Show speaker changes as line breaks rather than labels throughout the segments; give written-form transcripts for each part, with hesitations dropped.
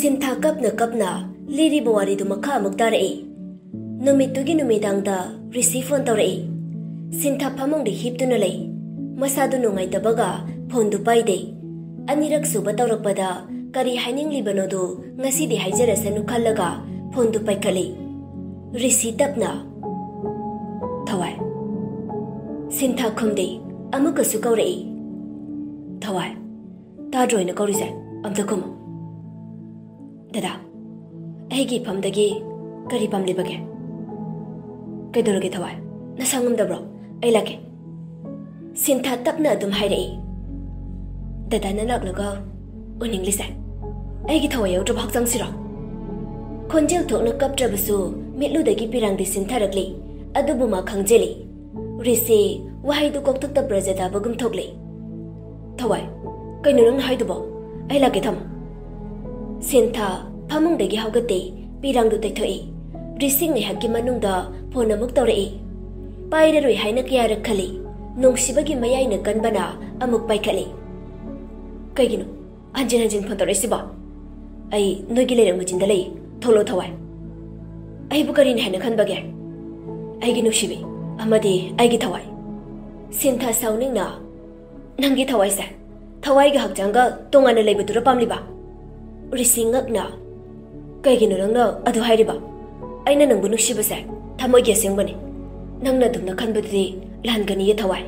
Sintha kapna liri bawari du makha muktarai. Numitugi numidangda receive phone taurai. Sintha phamong de hiptuna lei. Masadu nungai tabaga phone du paide. Anirak suba taurakpada kari haining libano du ngasi di haijarasanu khallaga phone du paikhali. Receive tapna. Thawai. Sintha khumde amuka su kaurai. Thawai. Ta joina kaurise amta khum. Dada, aigi pamdagi kari pamlibage. Kaidorage thawai, nasangumdabro, ay lake. Sintha tapna adum hairei. Dada nanaknaga uninglise. Aigi thawai yaudra bhaksang siro. Khonjel thokna kaptrabasu mitludagi pirangdi sintharakli. Adubuma khangjeli. Risi wahaidu koktukta prajata bagum thokli. Thawai, kainurang haidubo, ay lake tham. Sintha phamung dagi haugate pirangdu taithoi rising ni hakki manungda phone amuk tawrei pairaroi haina kiyara khali nungsibagi mayai na kanbana amuk paikhali kaigino anjin phone tawrei siba ai nogi lerang majinda lei tholo thawai ai bukarin haina khanbage ai gi nusibi amadi ai gi thawai Sintha sauning na nangi thawai sa thawai ga hakjanga tongana leibadura pamliba Risingak na kaigino nangna adu hairiba aina nangbu nuksibase thamoi gi sengbani nangna dumna khanbadi langani ye thawai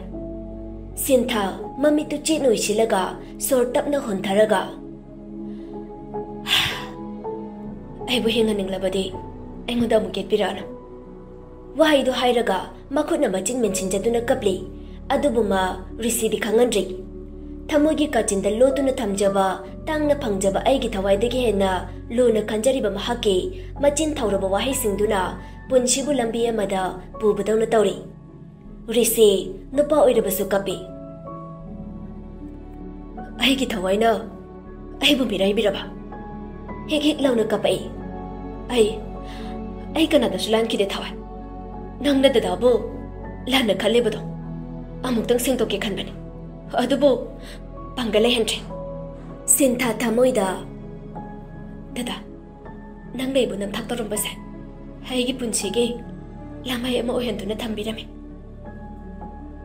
Sintha mamitu chinu isilaga sortapna hontharaga aibu hinga ninglabadi aingoda muket pirana wahaidu hairaga makhutna machin mensinjaduna kapli adubuma risidi khangandri Thamogi kachinda lotuna thamjaba tangna phangjaba aigi thawaidagi hena lona khanjariba mahaki machin thauraba wahi singduna punsibu lambi amada pubadawna tawri risi nupa oirabasu kapi aigi thawaina aibu mirai biraba hek launa kapai ai kanada sulan kide thawai nangna dadabu lana khalebado amuktang singtoke khanbani Adubo, panggalay hentre. Sintha thamoida. Dada, nang naibu nam thaktarum basa. Haigi punsige, lamay ama ohendu na thambirame.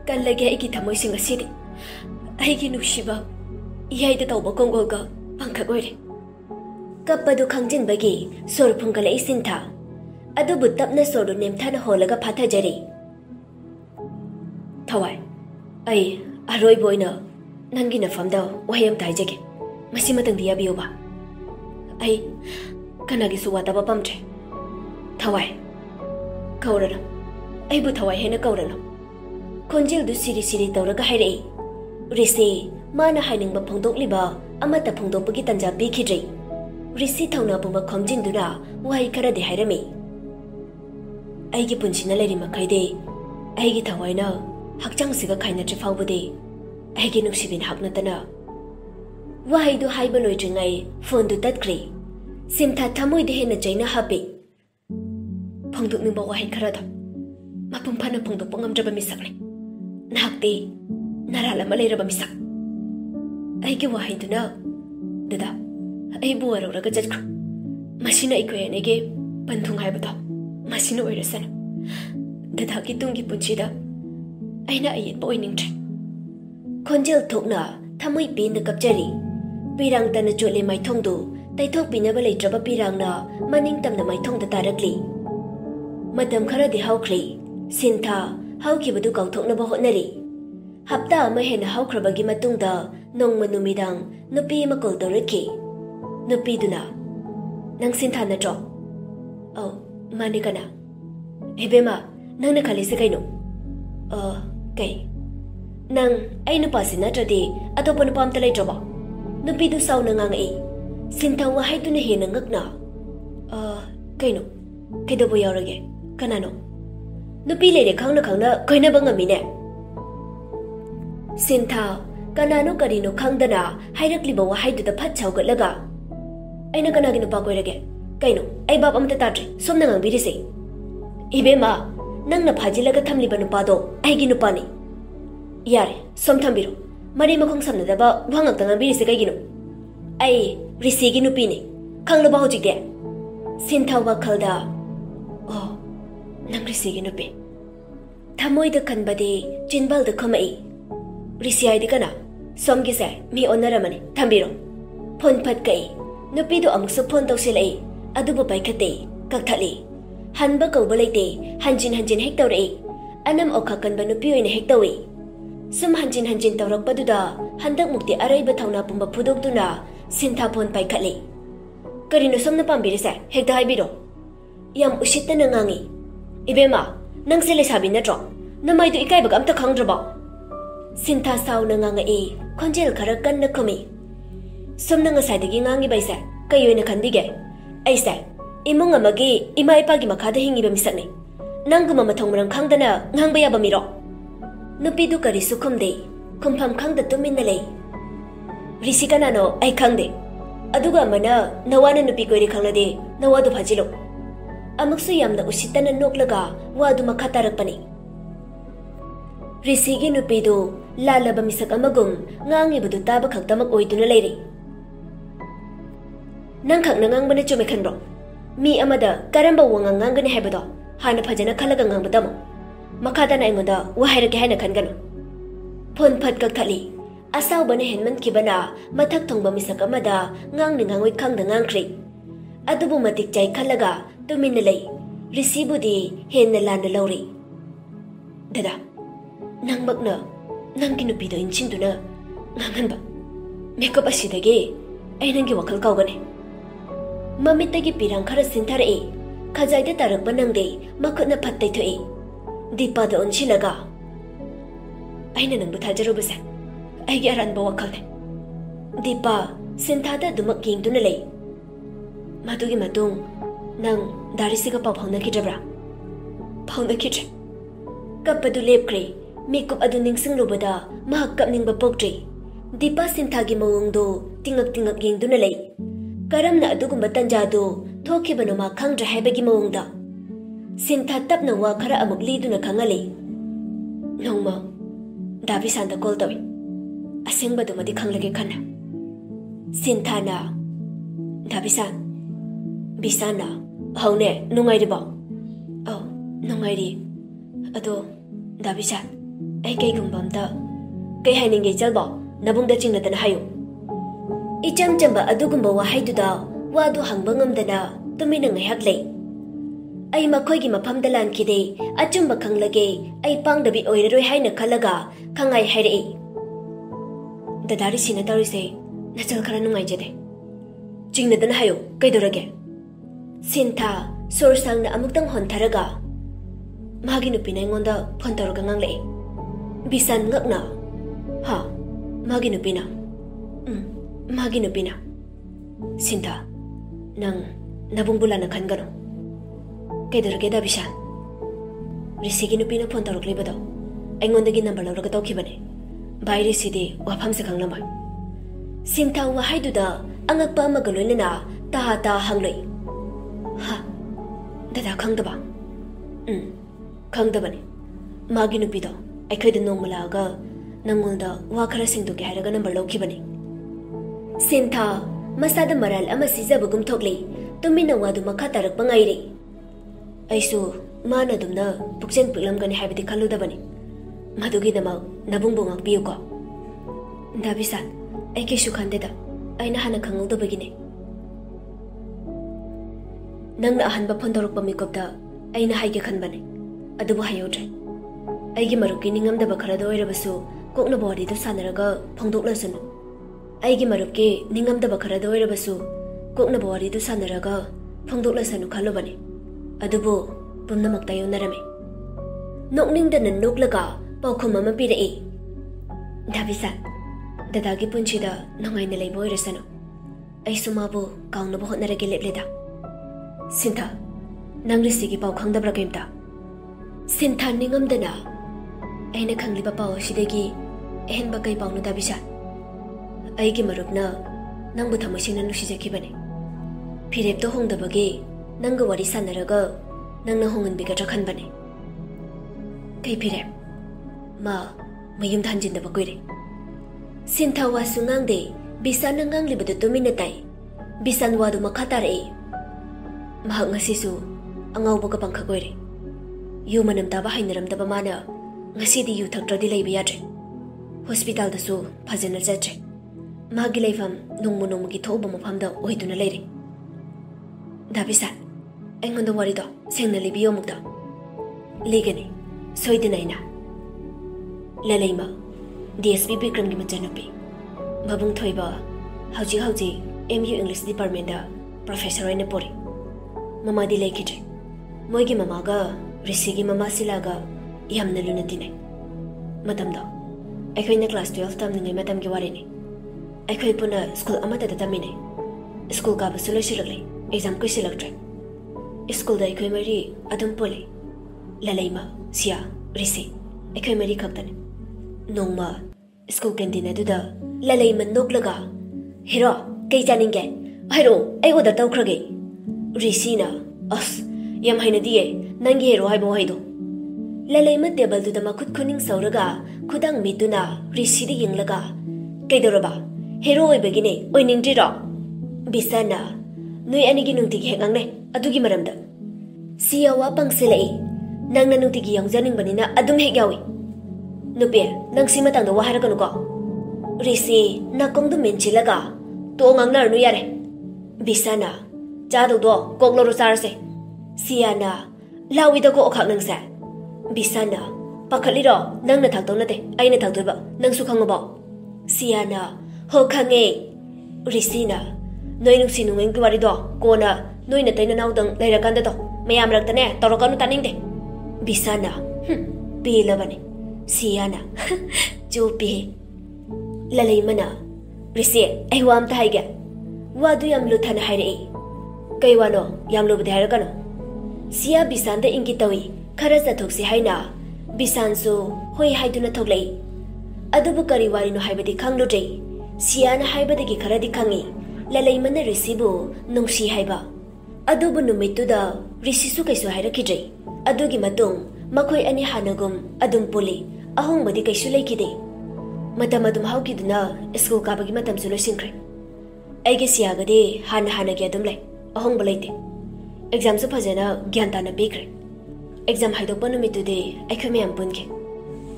Kalagi aigi thamoy singa sidi. Aigi nungshiba, iyayda tawba kongolga pangkagoyre. Kapadu khangjin bagi, sor punggalay Sintha. Adubo tapna soru nemthana holaga phathajari. Thawai, ay, Aroi boina nangi na famda wahayam taijage masi matang dia bioba ai kanagi suwata ba pamtre thawai kaurana ai bu thawai hena kaurana khonjil du siri tawraga hairei risi mana haining ba phongdok liba amata phongdok pagi tanja bikhidrei risi thawna bu ma khomjin duna wai khara de hairami ai gi punchina leri makhaide ai gi thawaina hakchang siga khaina tri fawbode aigi nuksibin haknatana wahaidu haiba loitringai phone du tatkri Sintha thamoi de hena chaina hapi phongduk ningba wahai kharada mapum phana phongduk pangamjaba misakle nakti narala maleiraba misak aigi wahaiduna dada aibu waruraga jajkru masina ikoyanege panthung haibado masina oirasana dada ki tungi punchida aina ayen ba oiningtre Khonjel thokna thamoi pin da kapjari pirang tana chole mai thongdu taithok pinaba leitraba pirangna maning tamna mai thongda tarakli matam khara di hawkhri Sintha hawkhibadu kauthokna ba hotnari hapta ama hena hawkhrabagi matungda nongma numidang nupi ma kol tawraki nupi duna nang Sintha na tro au mani kana hebema nangna khalise kaino kai Nang ay nupasi na tradi atopa nupam talay traba. Nupidu saw na ngangai. Sintha wahay tu na hinangak na. Kaino? Kaya bo yaurage? Kanano? Nupilay de kang na kaya na bang amine? Sintha, kanano karino kang dana hayrakli ba wahay tu dapat chaw laga? Ay nakanagi nupakoy rage. Kaino? Ay bab amta tatri. Som na ngang birisi. Ibe ma, nang napajilaga thamli ba nupado ay ginupani. Yare, som thambiro. Mari makhong samnadaba wangak tangang birisi kaygino. Ay, risigi nupini. Kanglaba hojikde. Sintha wakhalda. Oh, nang Risi nupi. Thamoi da kanbadi jinbal da khamai. Risi ai di kana. Somgi se mi onaramani thambiro. Phone phat kai. Nupi do amuksu phone tawsilai. Adubu paikate kakthali. Hanba kauba leite hanjin hek tawrei. Anam okha kanba nupi oina hek tawi. Sum hanjin tawrakpaduda handak mukti araiba thawna pumba phudokduna Sintha phone paikatli. Karino somna pambirise hekta haibiro. Yam usittana ngangi. Ibema nang se lesabi natro. Namai du ikai baga amta khangdraba. Sintha sauna nganga e khonjel khara kanna khumi. Somna ngasai dagi ngangi baise kayoina khanbige. Aise imung amagi ima ipagi makhada hingiba misakni. Nanguma mathong marang khangdana ngangba yaba miro. Nupi du kari sukhumde khumpham khangda tuminna lei. Risi kanano ai khangde. Aduga mana nawana nupi koiri khanglade nawadu phajilo. Amuksu yamna usittana noklaga wadu makha tarakpani. Risi gi nupi du lalaba misak amagum ngangi budu taba khaktamak oiduna leiri. Nang khakna ngangbana chume khanbro. Mi amada karamba wangang ngangani haibado hana phajana khalaga ngangbadamo. Makada na ingoda wahairake haina khangano. Phone phat kakthali. Asaw bana henman kibana mathak thongba misak amada ngangni ngangoi khangda ngangkhri. Adubu matik chai khalaga tuminna lei. Risi budi henna landa lauri. Dada, nang bakna nangki nupi do inchinduna nganganba. Makeup asidagi ai nangi wakhal kaugane. Mamitagi pirang khara sintharae khajaida tarakba nangde makhutna phattai thoi. Dipa da onchilaga. Aina nangbu thajarubase. Aigi aranba wakhalne. Dipa Sinthada dumak yengduna lei. Madugi matung nang darisiga pau phaunakidabra. Phaunakidre. Kappadu lepkre. Mikup adu ningsinglubada mahak kapningba poktre. Dipa Sinthagi mawongdo tingak yengduna lei. Karamna adugumba tanjadu thokibano ma khangdra haibagi mawongda. Sintha tapna wa khara amuk liduna khangali. Nongma Davisanda call tawi. Asengba dumadi khanglage khana. Sintha na Davisan Bisana haune nungairiba. Oh, nungairi. Ado Davisan ai kai gumbamta kai haininge jalba nabungda chingnatana hayo. Icham chamba adugumba wa haiduda wadu hangba ngamdana tumina ngaihak lei. Ai makhoigi mafamda lankide achumba khanglage ai pangdabi oiraroi haina khalaga khangai hairei. Dadari sina tarise nachal khara nungai jade. Chingnadana hayo kaidorage. Sintha sorsangna amuktang hontharaga magi nupina ingonda phone tawraga nganglei. Bisan ngakna. Ha, magi nupina. Magi nupina. Sintha nang nabungbulana khangano. Kaidorage da Bisan. Risigi nupina phone tawraklibado aingondagi number lawraga tawkhibane. Bai Risidi wafamse khanglamai. Sintha wa haiduda angakpa amaga loinana ta hangloi. Ha, dada khangdaba. Khangdabane. Magi nupido aikhoida nongmalaga nangolda wa khara singdoke hairaga number lawkhibane. Sintha masada maral ama sijabagum thokle tumina wadu makha tarakpa ngaire. Aisu mana dumna pukchen piklamgani haibadi khaludabane. Madugi dama nabungbo ngakpiyo ko. Davisan ai kesu khandeda aina hana khangudabagine. Nangna ahanba phone tawrakpa mikopta aina haige khanbane. Adubu hayodre. Aigi marukki ningamdaba kharada oirabasu kokna body do sanaraga phongdoklasanu. Aigi marukki ningamdaba kharada oirabasu kokna body do sanaraga phongdoklasanu khalobane. Adubu pumnamakta yonarame. Nokningdana noklaga paukhum ama pirei. Davisan dadagi punchida nangaina leibo oirasanu. Aisu mabu kaungnaba hotnarage lepleda. Sintha nang Risigi pau khangdabra kaimta. Sintha ningamdana aina khangliba pau asidagi ehenba kai paunu Davisan. Aigi marupna nangbu thamasina nusijakibane. Phirepto hongdabagi nangga wari sanaraga nangna honganbigatra khanbane. Kai phirep ma mayum dhanjindaba koire. Sintha wasu ngangde Bisana nganglibadu tumina tai. Bisan wadu makha tarai. Mahak ngasisu angau boka pangkha goire. Yu manam taba hainaram taba mana ngasi di yu thaktradi laiba yadre. Hospital da su phajana jatre. Magi laifam nongmu nongmu gi thoba mafamda oiduna leire. Da bisan aingonda wari do sengna libiyo mukda. Legani soidina ina. Lalaima DSP Bikram gi majanupi. Babung thoiba hauji MU English Department da professor aina pori. Mama di lekidre. Moigi mama ga Rishi gi mama silaga yamna luna tine. Matamda aikoina class 12 tamningai matam gi warini. Aikoi puna school amata da tamine. School ka basula shilakle exam ko shilaktre. School da aikoi mari adum pole. Lalaima sia Rishi aikoi mari khaktane. Nongma school canteen aduda lalaima noklaga hero kei chaninge hairo ai order tawkhrage. Rishi na as yam haina diye nangi hero haibo haido. Lalaima table du da makut khuning sauraga khudang mituna Rishi di yinglaga kaidoraba hero oibagine oiningdira. Bisana nui anigi nungtigi hengangne adugi maramda siyawa pangselai nangna nungtigi yangjaning banina adum hegyawi. Nupe nang simatang da wahara kanu ko. Rishi nakong du menchilaga to ngangnar nu yare. Bisana jadu do kogloro sarse. Siana lawi da ko okhak nang sa. Bisana pakhaliro nang na thaktaw nate aina thaktoiba nang su khangba. Siana ho khange. Rishi na noi nungsi nungeng gwari do kona noi na taina naudang lairakanda do mayam raktane torokanu taningde. Bisana pilabani. Siana Jopi Lalaimana Rishi ai wam ta haiga wadu yam luthana haire kai wano yam lu bidhara kano sia bisan da ingitawi khara sa thoksi haina bisan su hoi haiduna thoklei adubu kari wari no haibadi khanglu dei siana haibadi gi khara di khangi Lalaimana Rishi bu nungsi haiba adubu numitu da Rishi su kaisu haira kidrei adugi matung makoi ani hanagum adum puli ahong badi kaisu leikide matam adum haukiduna school kabagi matam su losinkre aige siagade hana gi adum lai ahong balaite exam su phajana gyanta na bikre exam haidokpa numitu de aikhame am punke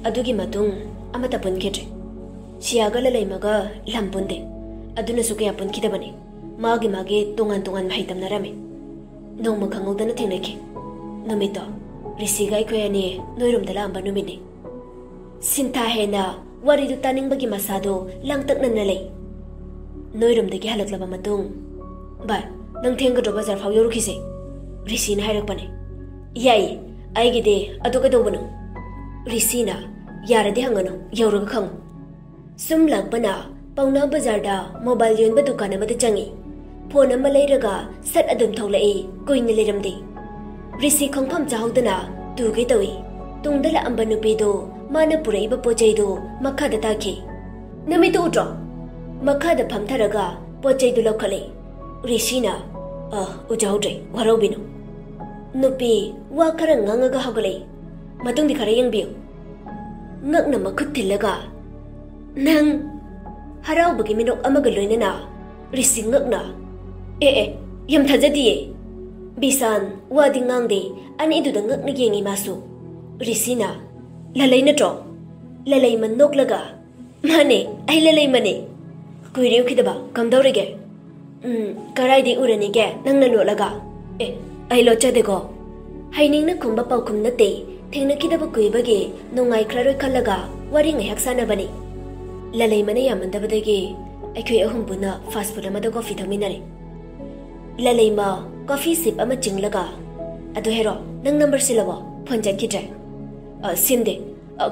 adugi matung amata punke tre siaga laimaga lampunde aduna su kya punkida bani magi tongan mahaitam narame nongma khangodana thinake numito Rishi gai koyani noirum dala amba numini sinta hena wari du taning bagi masado langtak nan nalai noirum dagi halaklaba matung ba nang thenga do bazar phau yoru khise Rishi na hairak pane yai ai gide atoka do banu Rishi na yara de hangano yoru khang sum lakbana pauna bazar da mobile yon ba dukan ma de changi phone ma leiraga sat adum tholai koina leram de Rishi khongpham chahodana tuge tawi tungdala amba nupido mana puraiba pochai do makha da takhi nami to utro makha da phamtharaga pochai du lokhale Rishi na ujaudre warobinu nupi wa khara ngangaga hagale matung di khara yangbiu ngakna makhut thilaga nang harau bagi minok amaga loinana Rishi ngakna yam thajadiye Bisan wadi ngangde ani du da ngak ni yengi masu Rishi na lalai na tro lalai man nok laga mane ai lalai mane kuireu khidaba kamdorege karai di urani ge nangna lo laga ai lo cha de go haining na khumba pau khum na te thengna khidaba kuibage nongai khraroi khalaga wari ngai haksana bani lalai mane yamandabadege aikhoi ahum buna fast food amada coffee thaminare Lalaima coffee sip ama chinglaga adu hero nang number silabo phone jankidre simde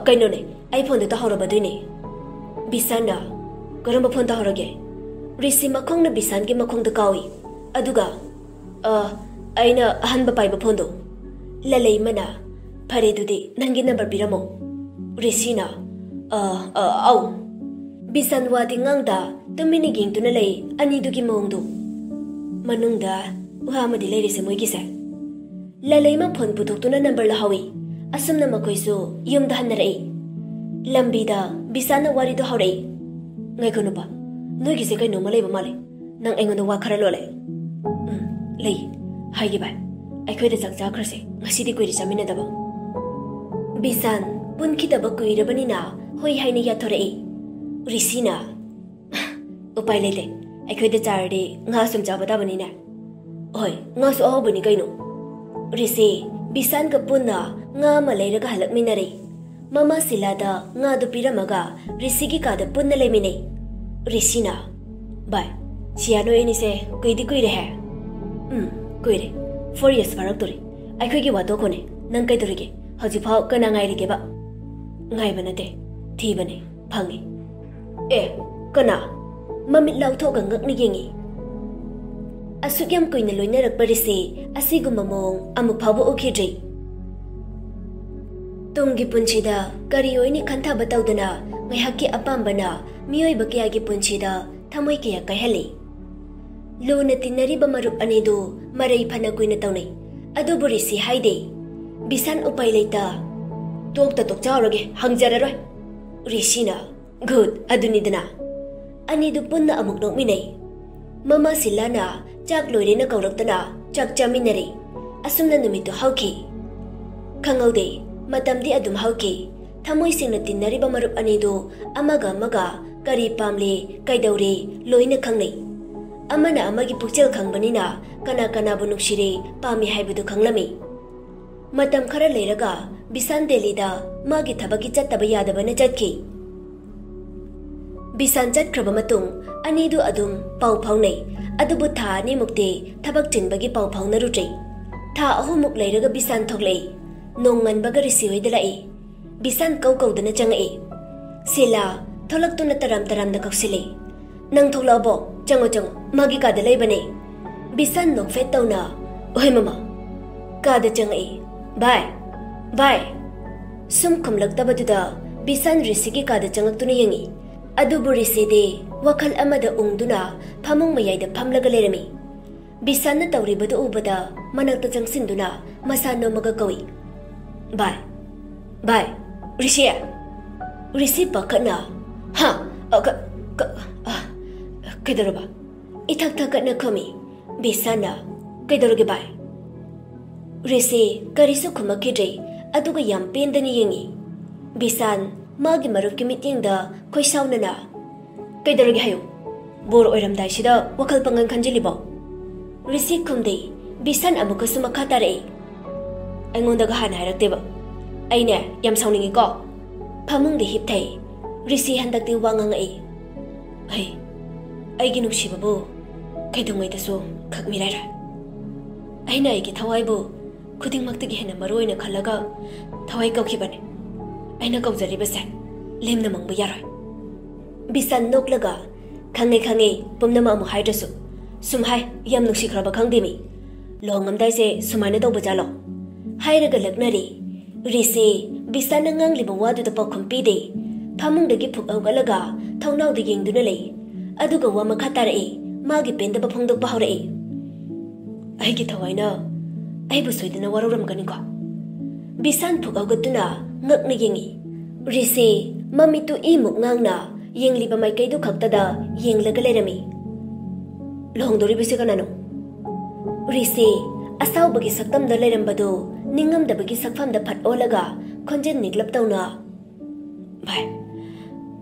kaino ne ai phone ta horoba duine bisana garamba phone ta horoge Rishi makhong na bisan gi makhong da kawi aduga aina ahanba paiba phone do Lalaima na phare dudi nangi number biramo Rishi na au bisan wadi ngangda tumini ging tuna lei ani dugi mongdu Manungda uhamadi lerise moigise Lalaima phone putoktuna number lahawi asumna makoisu yumda hannarai lambida bisana wari do haurai ngai konupa noigise kai no malai ba male nang aingon wa khara lo le lei hai gi bai ai khoi da chak cha khra se ngasi di koi ri chamina da ba bisan pun ki da ba koi ra bani na hoi hai ne ya thore e risina upai le le ai khoi da char de nga sum cha ba da bani na oi nga su a bani kai no risi bisan ka pun na nga ma le ra ga halak mi na re mama sila da nga du piramaga risi gi ka da pun na le mi ne risina bai siano ini se koi di koi re ha koi re 4 years barak tori ai khoi gi wa to ko ne nang kai tori ge haji phau kana ngai ri ge ba ngai ba na te thi ba ne phangi e kana mami lau tho ga ngak ni ge ngi asugyam koi ne loina rak pari se asigu mamong amu phabu okhi dei tumgi punchi da kari oini khantha batau dana ngai hakki apam bana miyoi ba kya gi punchi da thamoi kya kai hali luna tinari ba marup ani do marai phana kuina tawnai adu buri si haide bisan upai leita tok ta tok chawrage hangjara roi rishina good aduni dana ani du punna amuk nok minai mama silana chak loire na kaurak tana chak chaminare asumna numitu hauki khangaude matamdi adum hauki thamoi singna tinari ba marup ani do amaga kari pamle kaidaure loina khangnai amana amagi pukchel khangbanina kana bu nuksire pami haibudu khanglami matam khara leiraga bisan delhi da magi thabaki chattaba yadabana chatki bisan chatkraba matung ani du adum pau phaunai adubu tha ni mukte thabak chinbagi pau phauna rutrei tha ahumuk leiraga bisan thoklei nongan baga risi hoidalai bisan kau dana changai sila tholak tu na taram da kausile nang thokla bo chango magi ka da leibane bisan nok fet tawna oi mama ka da changai bye sum khomlak tabaduda bisan risiki ka da changak tu ni yangi adu buri se de wakal amada ungduna phamung mayai da phamlaga lerami bisan na tawri badu ubada manak ta changsinduna masano maga kawi bye risi pakana ha kaidaraba ithak thakana khami bisana kaidaroge bai risi karisu khumaki dei aduga yam pendani yengi bisan magi maruf ki meeting da khoisaunana kaidaroge hayo bor oiram dai sida wakal pangan khanjili bo risi khumdei bisan amuka suma khatare aingonda ga hana harakte ba aine yam sauningi ko phamung de hip thai risi handak ti wangang ai aigi nukshiba bo kaidongai da so khakmirai ra aina aigi thawai bo khuding makti gi hena maroina khalaga thawai kauki bane aina kaujari basa lemna mangba yaroi bisan noklaga khange pumna ma mu haidasu sumhai yam nukshi khraba khangdemi longam dai se sumaina do bajalo hairaga lagnari risi bisan ngang liba wadu da pakhumpi de phamung dagi phuk awgalaga thongnau de yengduna lei aduga wa makhatare magi penda ba phongdok ba hore ai gi thawaina ai bu soidana waroram gani ko bisan phuk awgatuna ngakna yengi risi mami tu I muk ngangna yengli ba mai kaidu khakta da yenglaga lerami longdori bise kanano risi asaw bagi saktam da leram bado ningam da bagi sakfam da phat olaga khonjen niklap tawna bai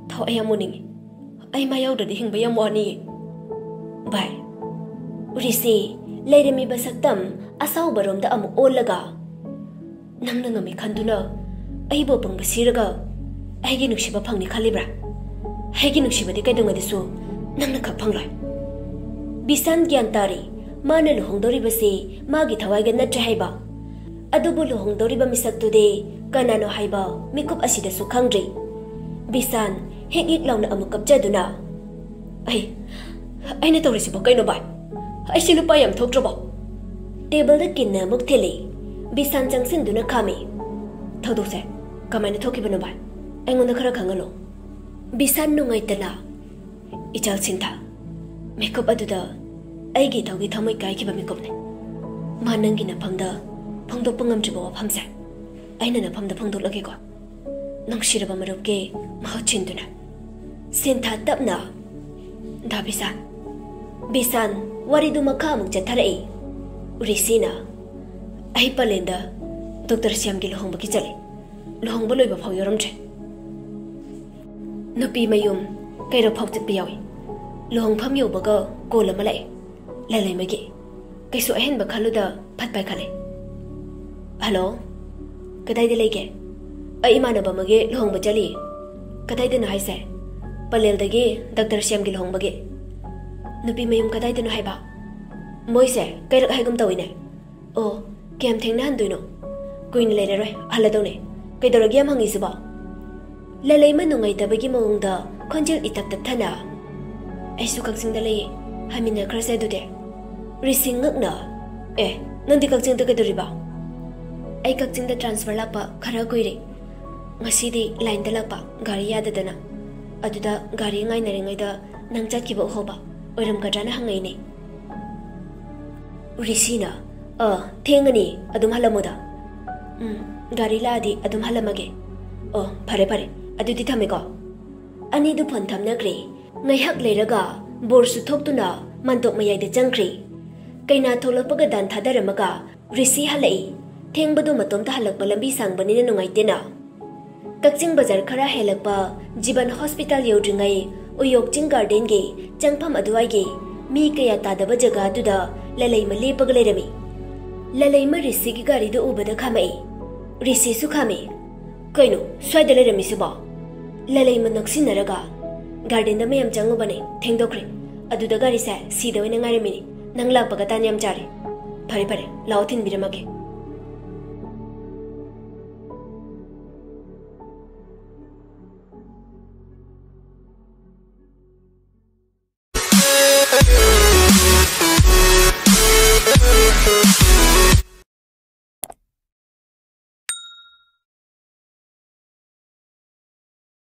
thaw ayamuning ai ma yaw da hing bayam wani bai risi leiremi basaktam asaw barom da amu olaga nangna ngami khanduna ai bo pang basiraga ai gi nukshiba phangni khalibra ai gi nukshiba de kaidonga de su nangna khap phanglai bisan gyan tari mana lohongdori basi magi thawai ga natre haiba adubu lohongdori ba misak tu de kanano haiba mikup asida su khangdri bisan hegik launa amu kapjaduna ai na tawrisi ba kaino bai ai silu pa yam thoktrobo table da kinna muk thele bisan changsin duna khami thodose kamaina thoki bano bai aingonda khara khangalo bisan nungai tala ichal sintha makeup aduda aigi tawgi thamai kai ki ba makeup ne manangi na phamda phangdok pangam jibo phamsa aina na phamda phangdok lage ko nangshira ba marup ke ma chinduna sintha tapna dabisa Bisan waridu makha amuk chatharai. Risina ai palenda Dr. Syam gi lohong baki chale. Lohong boloi ba phau yoram che. Nupi mayum kairo phau chit piyawi. Lohong pham yo baga kola malai. Lalai magi. Kaisu ahen ba khaluda phat pai khale. Hello. Kadai de lege. Ai imana ba mage lohong ba chali. Kadai de na haise. Palel dagi Dr. Syam gi lohong bagi. Nupi mayum kadai de no hai ba. Moise kairak haigum tawine. Oh, kiam thengna han duino. Kuin le roi hala done. Kai dor gyam hangi siba. Lalai manungai tabagi mawungda khonjel itap tap thana. Aisu kaksing da lei. Hamina krase dude. Rising ngakna. Nandi kaksing da kaduriba. Ai kaksing da transfer lakpa khara kuire. Ngasidi line da lakpa gari yada dana. Aduda gari ngai naringai da nang chatkiba hoba. Oiram kadrana hangai ne. Risina, thengani adum halamuda. Gari laadi adum halamage. Pare pare, adudi thameko. Ani du phon thamnakre. Ngaihak leiraga borsu thoktuna mantok mayai de changkri. Kaina tholakpaga dan thadaramaga Risi halai. Thengbadu matomta halakpa lambi sangbanina nungaitena. Kakching bazar khara helakpa Jiban Hospital yodringai Uyok Ching Garden ge changpham aduai ge mi kaya tadaba jaga duda lalai ma lepaga leirami. Lalai ma Risi gi gari du ubada khamai. Risi su khame. Kaino swaida leirami siba. Lalai ma naksinaraga garden da mayam changubane thengdokre. Aduda gari sa sida oina ngairami. Nang lakpaga tan yam chare. Pare pare lao thin biramage.